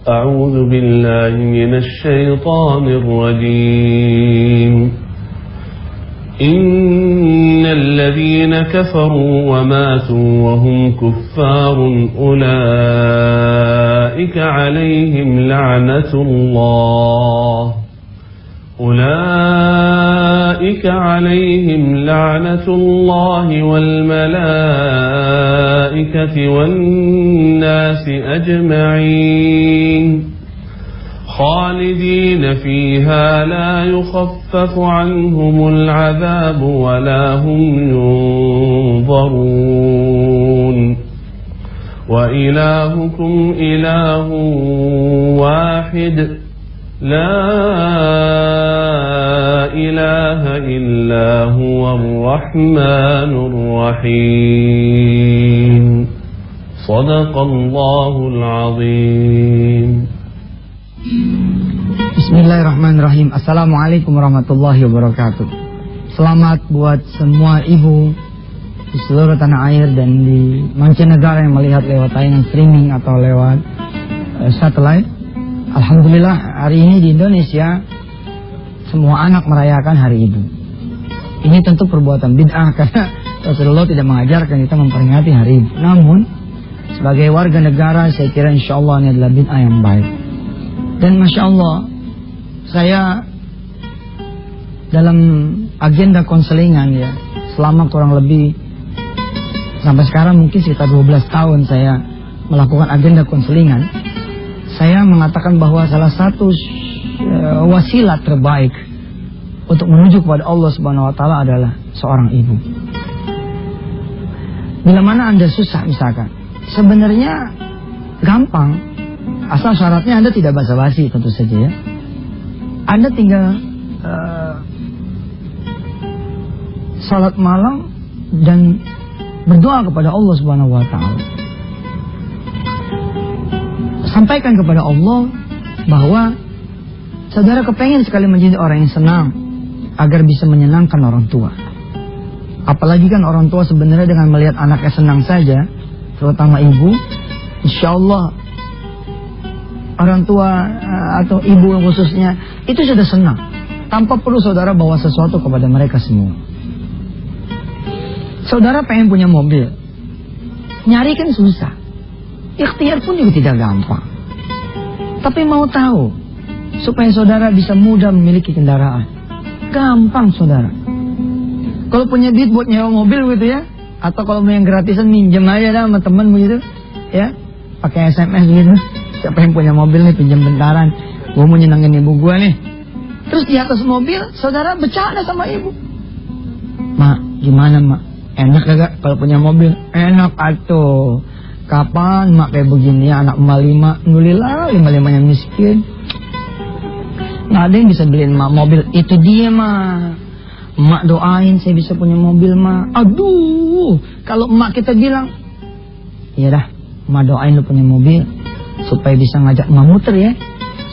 أعوذ بالله من الشيطان الرجيم إن الذين كفروا وماتوا وهم كفار أولئك عليهم لعنة الله والملائكة والناس أجمعين خالدين فيها لا يخفف عنهم العذاب ولا هم ينظرون وإلهكم إله واحد لا إله إلا هو الرحمن الرحيم صدق الله العظيم. Bismillahirrahmanirrahim. Assalamualaikum warahmatullahi wabarakatuh. Selamat buat semua ibu di seluruh tanah air dan di mancanegara yang melihat lewat tayangan streaming atau lewat satelit. Alhamdulillah hari ini di Indonesia semua anak merayakan hari ibu. Ini tentu perbuatan bid'ah karena Rasulullah tidak mengajarkan kita memperingati hari ibu. Namun sebagai warga negara saya kira insya Allah ini adalah bid'ah yang baik. Dan Masya Allah, saya dalam agenda konselingan ya, selama kurang lebih sampai sekarang mungkin sekitar 12 tahun saya melakukan agenda konselingan. Saya mengatakan bahwa salah satu wasilah terbaik untuk menuju kepada Allah Subhanahu wa taala adalah seorang ibu. Bila mana Anda susah misalkan, sebenarnya gampang. Asal syaratnya Anda tidak basa-basi tentu saja ya. Anda tinggal salat malam dan berdoa kepada Allah Subhanahu wa taala. Sampaikan kepada Allah bahwa saudara kepengen sekali menjadi orang yang senang agar bisa menyenangkan orang tua. Apalagi kan orang tua sebenarnya dengan melihat anaknya senang saja, terutama ibu, insya Allah orang tua atau ibu khususnya itu sudah senang tanpa perlu saudara bawa sesuatu kepada mereka semua. Saudara pengen punya mobil, nyari kan susah, ikhtiar pun juga tidak gampang. Tapi mau tahu supaya saudara bisa mudah memiliki kendaraan, gampang saudara. Kalau punya duit buat nyewa mobil gitu ya, atau kalau mau yang gratisan minjem aja dah sama temen begitu ya, pakai SMS gitu. Siapa yang punya mobil nih, pinjam bentaran, gue mau nyenangin ibu gue nih. Terus di atas mobil saudara bercanda sama ibu, mak gimana mak, enak gak kalau punya mobil? Enak atuh. Kapan mak kayak begini ya, anak emak 5, nulilah 5-5 yang miskin, nggak ada yang bisa beliin mak mobil. Itu dia mak, emak doain saya bisa punya mobil mak. Aduh, kalau emak kita bilang, iya dah emak doain lu punya mobil supaya bisa ngajak emak muter ya,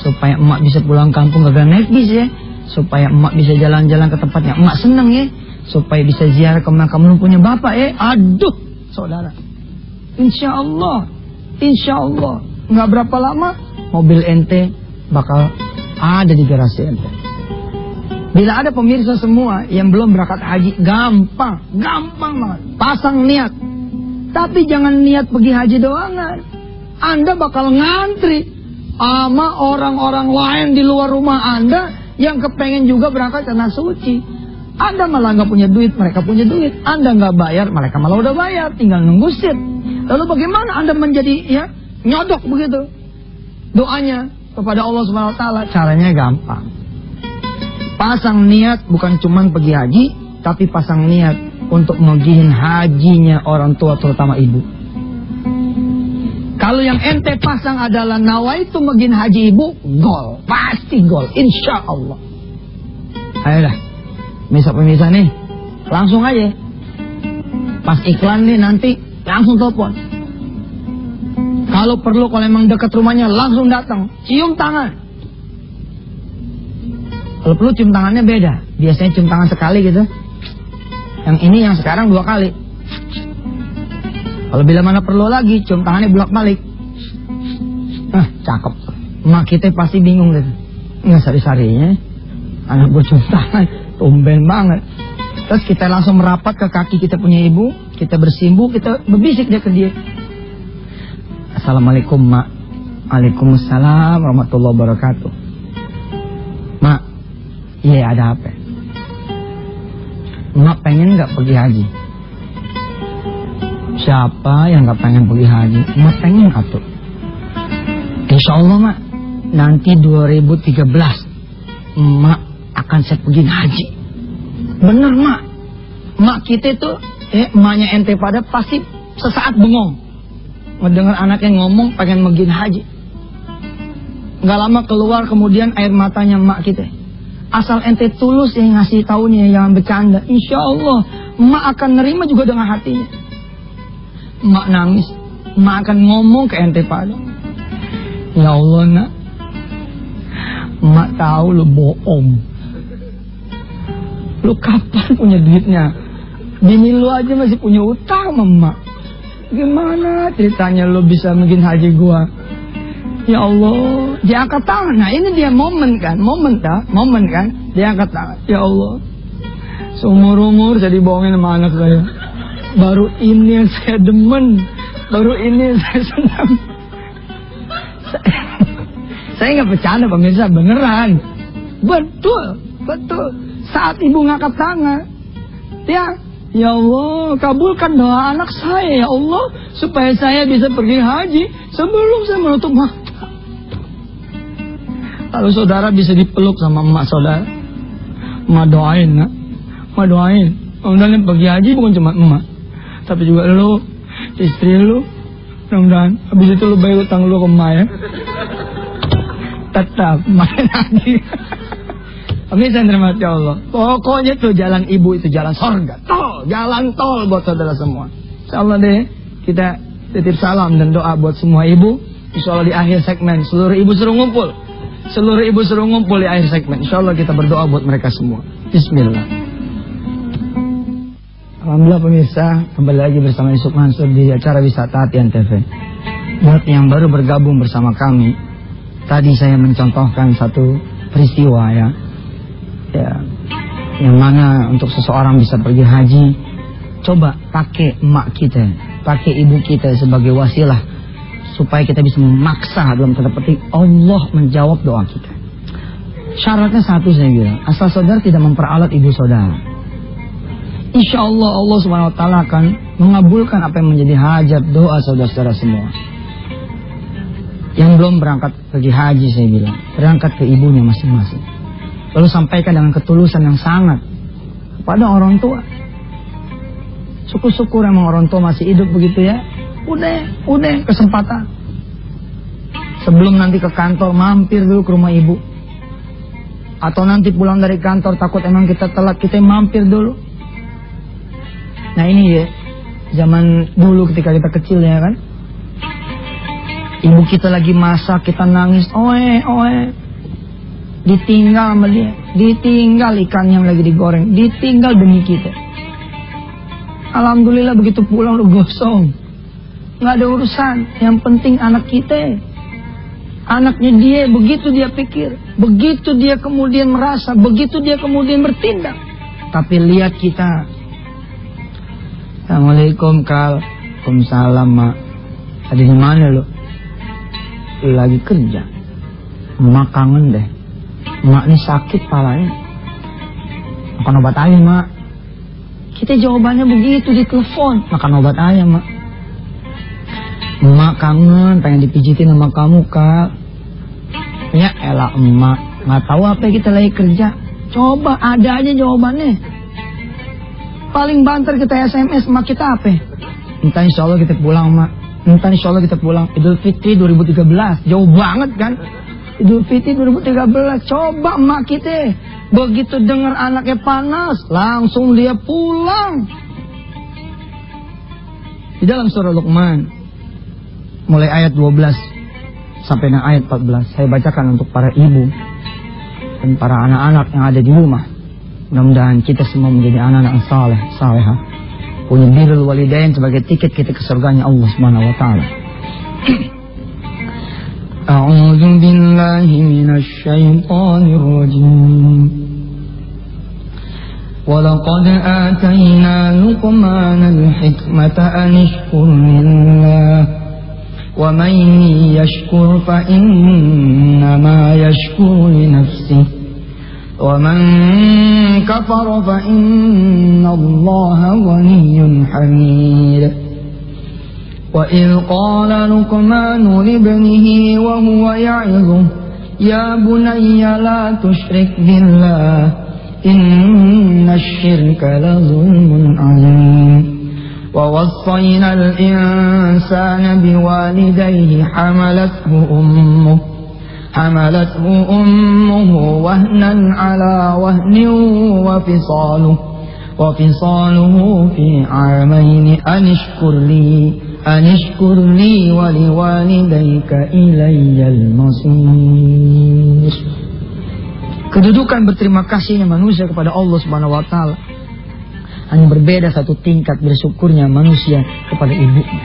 supaya emak bisa pulang kampung gak naik bis ya, supaya emak bisa jalan-jalan ke tempatnya emak seneng ya, supaya bisa ziarah ke makam lu punya bapak ya. Aduh saudara, insya Allah nggak berapa lama mobil ente bakal ada di garasi ente. Bila ada pemirsa semua yang belum berangkat haji, gampang banget, pasang niat. Tapi jangan niat pergi haji doangan, Anda bakal ngantri sama orang-orang lain di luar rumah Anda yang kepengen juga berangkat ke tanah suci. Anda malah nggak punya duit, mereka punya duit. Anda nggak bayar, mereka malah udah bayar, tinggal nunggu seat. Lalu bagaimana Anda menjadi ya nyodok begitu doanya kepada Allah Subhanahu wa taala? Caranya gampang. Pasang niat bukan cuma pergi haji, tapi pasang niat untuk ngegihin hajinya orang tua terutama ibu. Kalau yang ente pasang adalah nawaitu ngegihin haji ibu, gol, pasti gol, insya Allah. Ayolah, pemirsa nih, langsung aja. Pas iklan nih nanti langsung telepon. Kalau perlu, kalau emang dekat rumahnya langsung datang, cium tangan. Kalau perlu cium tangannya beda. Biasanya cium tangan sekali gitu. Yang ini yang sekarang 2 kali. Kalau bila mana perlu lagi, cium tangannya bolak-balik. Cakep. Mak kita pasti bingung deh. Nggak sari-sarinya. Anak gue cium tangan. Tumben banget. Terus kita langsung merapat ke kaki kita punya ibu. Kita bersimbu, kita berbisik dia ke dia. Assalamualaikum mak. Waalaikumsalam warahmatullahi wabarakatuh. Mak, iya ada apa? Mak pengen gak pergi haji? Siapa yang gak pengen pergi haji? Mak pengen atuh. Insya Allah mak, nanti 2013 mak akan saya pergi haji. Bener mak. Mak kita tuh, emaknya ente pada pasti sesaat bengong mendengar anaknya ngomong pengen pergi haji. Gak lama keluar kemudian air matanya mak kita. Asal ente tulus yang ngasih taunya, jangan bercanda. Insya Allah mak akan nerima juga dengan hatinya. Mak nangis, mak akan ngomong ke ente pada. Ya Allah nak, mak tahu lu bohong. Lu kapan punya duitnya? Bini lu aja masih punya utang sama mak. Gimana ceritanya lu bisa bikin haji gua? Ya Allah, dia angkat tangan. Nah ini dia momen kan, momen kan, dia angkat tangan. Ya Allah, seumur-umur saya dibohongin sama anak saya. Baru ini yang saya demen, baru ini yang saya senang. Saya nggak bercanda pemirsa, beneran. Betul. Saat ibu ngangkat tangan, ya Allah, kabulkan doa anak saya ya Allah, supaya saya bisa pergi haji sebelum saya menutup mata. Lalu saudara bisa dipeluk sama emak saudara. Emak doain nak, emak doain. Mudah-mudahan pergi haji bukan cuma emak, tapi juga lu, istri lu. Mudah-mudahan habis itu lu bayar utang lu ke emak ya. Tetap main haji. Pemirsa terima kasih Allah. Pokoknya tuh jalan ibu itu jalan surga. Jalan tol buat saudara semua. Insyaallah deh kita titip salam dan doa buat semua ibu. Insyaallah di akhir segmen seluruh ibu suruh ngumpul. Seluruh ibu suruh ngumpul di akhir segmen. Insyaallah kita berdoa buat mereka semua. Bismillah. Alhamdulillah pemirsa, kembali lagi bersama Yusuf Mansur di acara Wisata Hati TV. Buat yang baru bergabung bersama kami, tadi saya mencontohkan satu peristiwa ya, yang mana untuk seseorang bisa pergi haji, coba pakai emak kita, pakai ibu kita sebagai wasilah supaya kita bisa memaksa dalam tanda petik Allah menjawab doa kita. Syaratnya satu saya bilang, asal saudara tidak memperalat ibu saudara. Insya Allah Allah SWT akan mengabulkan apa yang menjadi hajat doa saudara-saudara semua. Yang belum berangkat pergi haji saya bilang, berangkat ke ibunya masing-masing. Lalu sampaikan dengan ketulusan yang sangat kepada orang tua. Syukur-syukur emang orang tua masih hidup begitu ya. Udah kesempatan. Sebelum nanti ke kantor mampir dulu ke rumah ibu. Atau nanti pulang dari kantor takut emang kita telat, kita mampir dulu. Nah ini ya, zaman dulu ketika kita kecil ya kan. Ibu kita lagi masak, kita nangis, oe. Ditinggal sama dia, ditinggal ikan yang lagi digoreng, ditinggal demi kita. Alhamdulillah begitu pulang udah gosong, nggak ada urusan. Yang penting anak kita, anaknya dia, begitu dia pikir, begitu dia kemudian merasa, begitu dia kemudian bertindak. Tapi lihat kita, Assalamualaikum Kal, Waalaikumsalam mak. Ada di mana lo? Lagi kerja. Mak kangen deh. Mak ini sakit palanya. Makan obat aja mak. Kita jawabannya begitu di telepon. Makan obat aja mak. Mak kangen pengen dipijitin sama kamu Kak. Ya elah emak, nggak tahu apa kita lagi kerja. Coba ada aja jawabannya. Paling banter kita SMS mak kita apa? Entah insya Allah kita pulang mak. Entah insya Allah kita pulang Idul Fitri 2013. Jauh banget kan? Idul Fitri 2013. Coba emak kita begitu dengar anaknya panas, langsung dia pulang. Di dalam surah Luqman, mulai ayat 12 sampai ayat 14, saya bacakan untuk para ibu dan para anak-anak yang ada di rumah. Mudah-mudahan kita semua menjadi anak-anak yang saleh, salehah, punya birrul walidain sebagai tiket kita ke surganya Allah Subhanahu wa taala. أعوذ بالله من الشيطان الرجيم ولقد آتينا لقمان الحكمة أن اشكر لله ومن يشكر فإنما يشكر لنفسه ومن كفر فإن الله غني حميد وإذ قال لقمان لابنه وهو يعظه يا بني لا تشرك بالله إن الشرك لظلم عظيم ووصينا الإنسان بوالديه حملته أمه وهنا على وهن وفصاله في عامين أن اشكر لي ولوالديك إلي المصير. Kedudukan berterima kasihnya manusia kepada Allah Subhanahu wa taala hanya berbeda satu tingkat bersyukurnya manusia kepada ibunya,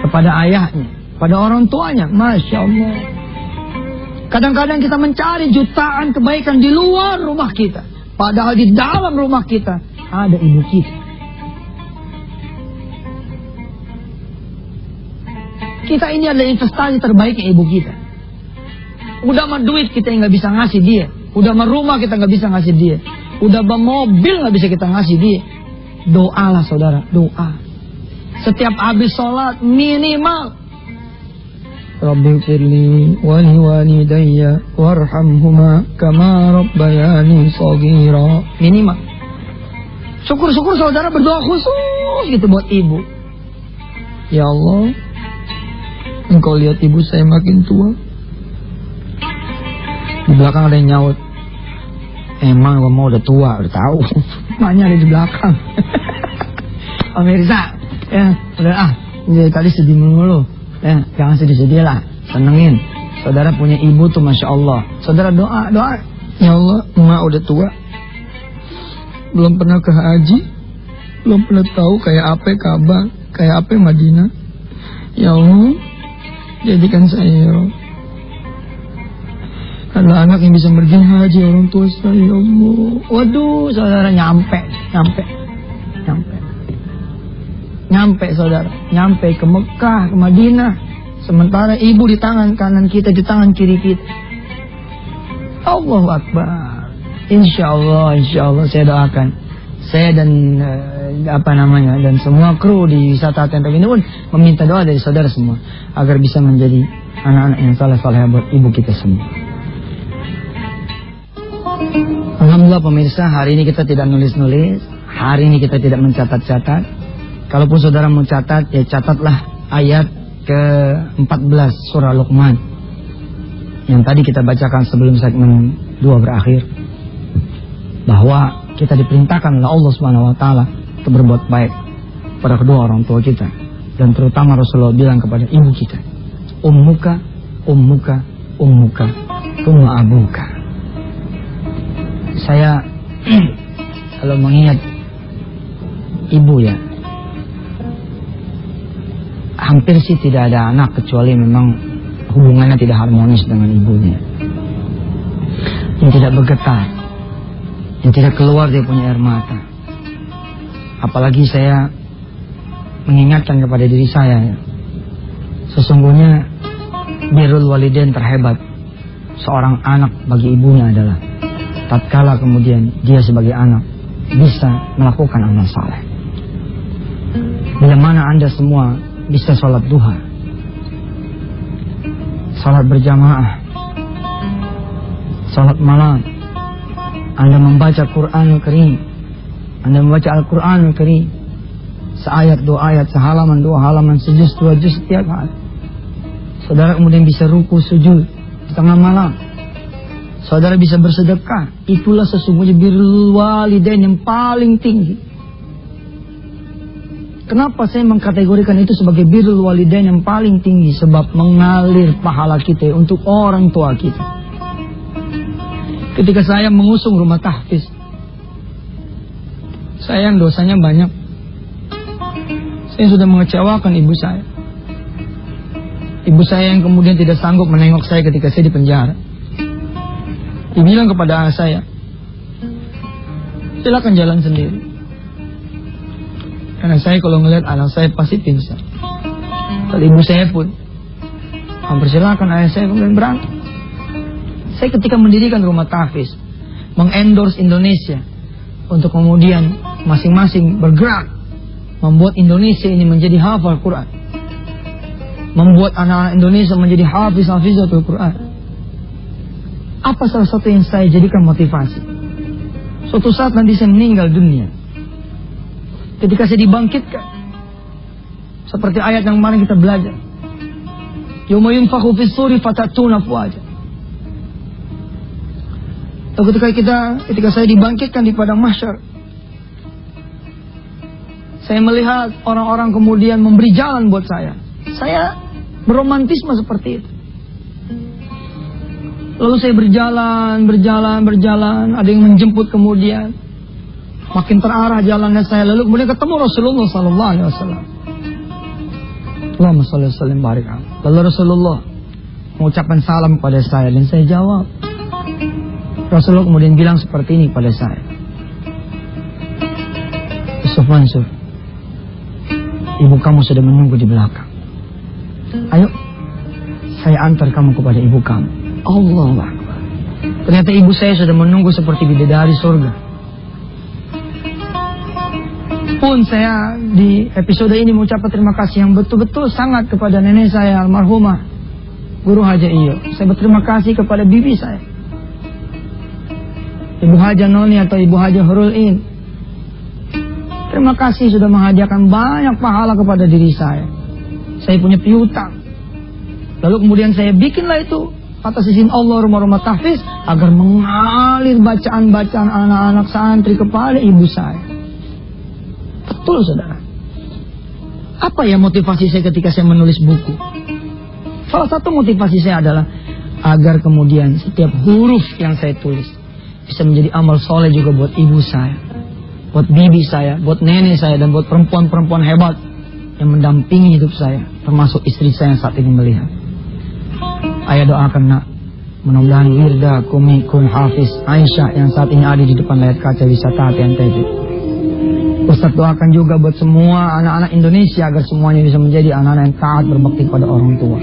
kepada ayahnya, pada orang tuanya. Masya Allah. Kadang-kadang kita mencari jutaan kebaikan di luar rumah kita, padahal di dalam rumah kita ada ibu kita. Kita ini adalah investasi terbaiknya ibu kita. Udah mah duit kita nggak bisa ngasih dia, udah mah rumah kita nggak bisa ngasih dia, udah mah mobil nggak bisa kita ngasih dia. Doalah saudara, doa. Setiap habis sholat minimal Rabbighfirli wa liwalidayya warhamhuma kama rabbayani shaghira. Minimal. Syukur-syukur saudara berdoa khusus gitu buat ibu. Ya Allah, Engkau lihat ibu saya makin tua. Di belakang ada yang nyaut, emang kamu udah tua, udah tahu. Maknya ada di belakang. Pemirsa, ya udah tadi sedih mulu. Ya, jangan sedih-sedih lah, senengin. Saudara punya ibu tuh Masya Allah. Saudara doa. Ya Allah, emak udah tua, belum pernah ke haji, belum pernah tahu kayak apa Ka'bah, kayak apa Madinah. Ya Allah, jadikan saya ya Allah adalah anak yang bisa pergi haji orang tua saya ya Allah. Waduh, saudara nyampe saudara, nyampe ke Mekah, ke Madinah. Sementara ibu di tangan kanan kita, di tangan kiri kita. Allahu Akbar. Insya Allah saya doakan, saya dan dan semua kru di wisata Tentrem ini pun meminta doa dari saudara semua agar bisa menjadi anak-anak yang saleh-saleh buat ibu kita semua. Alhamdulillah pemirsa, hari ini kita tidak nulis-nulis, hari ini kita tidak mencatat-catat. Kalaupun saudara mau catat, ya catatlah ayat ke-14 surah Luqman yang tadi kita bacakan sebelum segmen 2 berakhir, bahwa kita diperintahkan oleh Allah Subhanahu wa taala untuk berbuat baik pada kedua orang tua kita, dan terutama Rasulullah bilang kepada ibu kita, ummuka thumma abuka. Saya kalau mengingat ibu ya, hampir sih tidak ada anak kecuali memang hubungannya tidak harmonis dengan ibunya, yang tidak bergetar, yang tidak keluar dia punya air mata. Apalagi saya mengingatkan kepada diri saya, sesungguhnya birrul walidain terhebat seorang anak bagi ibunya adalah tatkala kemudian dia sebagai anak bisa melakukan amal saleh. Bila mana Anda semua bisa sholat duha, sholat berjamaah, sholat malam, Anda membaca Quranul Karim, Anda membaca Al-Quranul Karim, seayat dua ayat, sehalaman dua halaman, sejuz dua juz setiap hari. Saudara kemudian bisa ruku sujud di tengah malam, saudara bisa bersedekah. Itulah sesungguhnya birrul walidain yang paling tinggi. Kenapa saya mengkategorikan itu sebagai birrul walidain yang paling tinggi? Sebab mengalir pahala kita untuk orang tua kita. Ketika saya mengusung rumah tahfiz, saya yang dosanya banyak. Saya sudah mengecewakan ibu saya. Ibu saya yang kemudian tidak sanggup menengok saya ketika saya di penjara. Dibilang kepada anak saya, silakan jalan sendiri. Karena saya kalau ngelihat anak saya pasti pingsan. Kalau ibu saya pun mempersilakan ayah saya kemudian berangkat. Saya ketika mendirikan rumah tahfiz, mengendorse Indonesia untuk kemudian masing-masing bergerak membuat Indonesia ini menjadi hafal Quran, membuat anak-anak Indonesia menjadi hafizatul Quran. Apa salah satu yang saya jadikan motivasi? Suatu saat nanti saya meninggal dunia, ketika saya dibangkitkan, seperti ayat yang kemarin kita belajar, yauma yunfakhu fis suri fatatuna afwaja. Ketika saya dibangkitkan di padang mahsyar, saya melihat orang-orang kemudian memberi jalan buat saya. Saya beromantisme seperti itu. Lalu saya berjalan, ada yang menjemput kemudian. Makin terarah jalannya saya, lalu kemudian ketemu Rasulullah sallallahu alaihi wasallam. Allahumma shalli wa sallim barik alaihi. Lalu Rasulullah mengucapkan salam kepada saya dan saya jawab. Rasulullah kemudian bilang seperti ini pada saya. Yusuf Mansur, ibu kamu sudah menunggu di belakang. Ayo, saya antar kamu kepada ibu kamu. Allahu Akbar. Ternyata ibu saya sudah menunggu seperti bidadari surga. Pun saya di episode ini mengucapkan terima kasih yang betul-betul sangat kepada nenek saya almarhumah Guru Haja Iyo. Saya berterima kasih kepada bibi saya, Ibu Haja Noni atau Ibu Haja Hurul In. Terima kasih sudah menghadiahkan banyak pahala kepada diri saya. Saya punya piutang. Lalu kemudian saya bikinlah itu atas izin Allah rumah-rumah tahfiz agar mengalir bacaan-bacaan anak-anak santri kepada ibu saya. Betul saudara. Apa ya motivasi saya ketika saya menulis buku? Salah satu motivasi saya adalah agar kemudian setiap huruf yang saya tulis bisa menjadi amal soleh juga buat ibu saya, buat bibi saya, buat nenek saya, dan buat perempuan-perempuan hebat yang mendampingi hidup saya, termasuk istri saya yang saat ini melihat. Ayah doakan nak, mudah-mudahan Wirda, Kumi, Kun, Hafiz, Aisyah yang saat ini ada di depan layar kaca wisata TNTV. Ustaz doakan juga buat semua anak-anak Indonesia agar semuanya bisa menjadi anak-anak yang taat berbakti pada orang tua.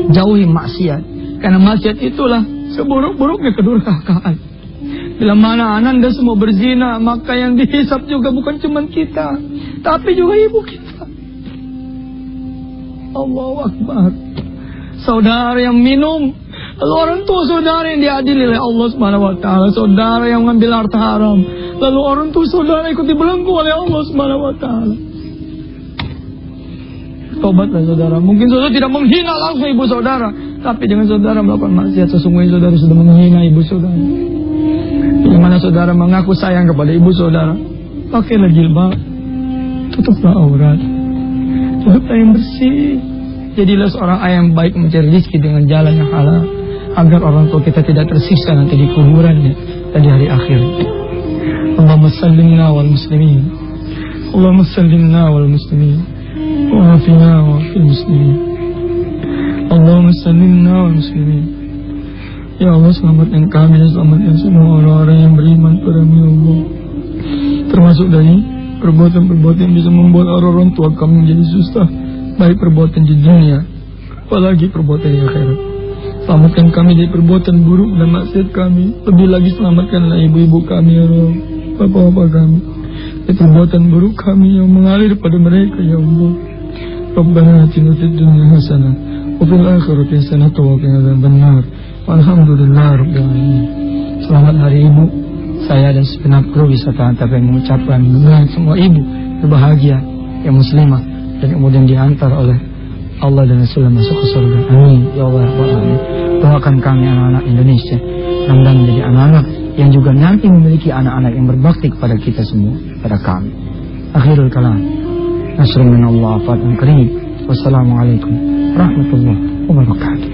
Jauhi maksiat, karena maksiat itulah seburuk-buruknya kedurhakaan. Bila mana ananda semua berzina, maka yang dihisap juga bukan cuma kita, tapi juga ibu kita. Allahu Akbar. Saudara yang minum, lalu orang tua saudara yang diadili oleh Allah Subhanahu wa taala. Saudara yang mengambil harta haram, lalu orang tua saudara ikut dibelenggu oleh Allah Subhanahu wa taala. Tobatlah saudara. Mungkin saudara tidak menghina langsung ibu saudara, tapi dengan saudara melakukan maksiat, sesungguhnya saudara sudah menghina ibu saudara. Yang mana saudara mengaku sayang kepada ibu saudara, pakailah jilbab, tutuplah aurat, tutuplah yang bersih. Jadilah seorang ayah yang baik, mencari rezeki dengan jalan yang halal, agar orang tua kita tidak tersiksa nanti di kuburannya dan di hari akhir. Allahumma sallimna wal muslimin, Allahumma sallimna wal muslimin, wa afina wa fil muslimin, Allahumma sallimna wal muslimin. Ya Allah, selamatkan kami dan selamatkan semua orang-orang yang beriman padamu ya Allah, termasuk dari perbuatan-perbuatan yang bisa membuat orang-orang tua kami menjadi susah, baik perbuatan di dunia apalagi perbuatan di akhirat. Selamatkan kami dari perbuatan buruk dan maksiat kami, lebih lagi selamatkanlah ibu-ibu kami ya Allah, bapak-bapak kami dari perbuatan buruk kami yang mengalir pada mereka ya Allah. Rabbana atina fid dunya hasanah wa fil akhirati hasanah wa qina adzabannar. Alhamdulillah Rabbil Alamin. Selamat Hari Ibu. Saya dan segenap kru wisata ANTV mengucapkan mudah semua ibu berbahagia yang muslimah dan kemudian diantar oleh Allah dan Rasulullah masuk ke surga. Amin ya Allah Rabbal Alamin. Doakan kami anak-anak Indonesia mudah-mudahan menjadi anak-anak yang juga nanti memiliki anak-anak yang berbakti kepada kita semua, kepada kami. Akhirul kalam. Nasrun minallah, fatun karim. Wassalamualaikum warahmatullahi wabarakatuh.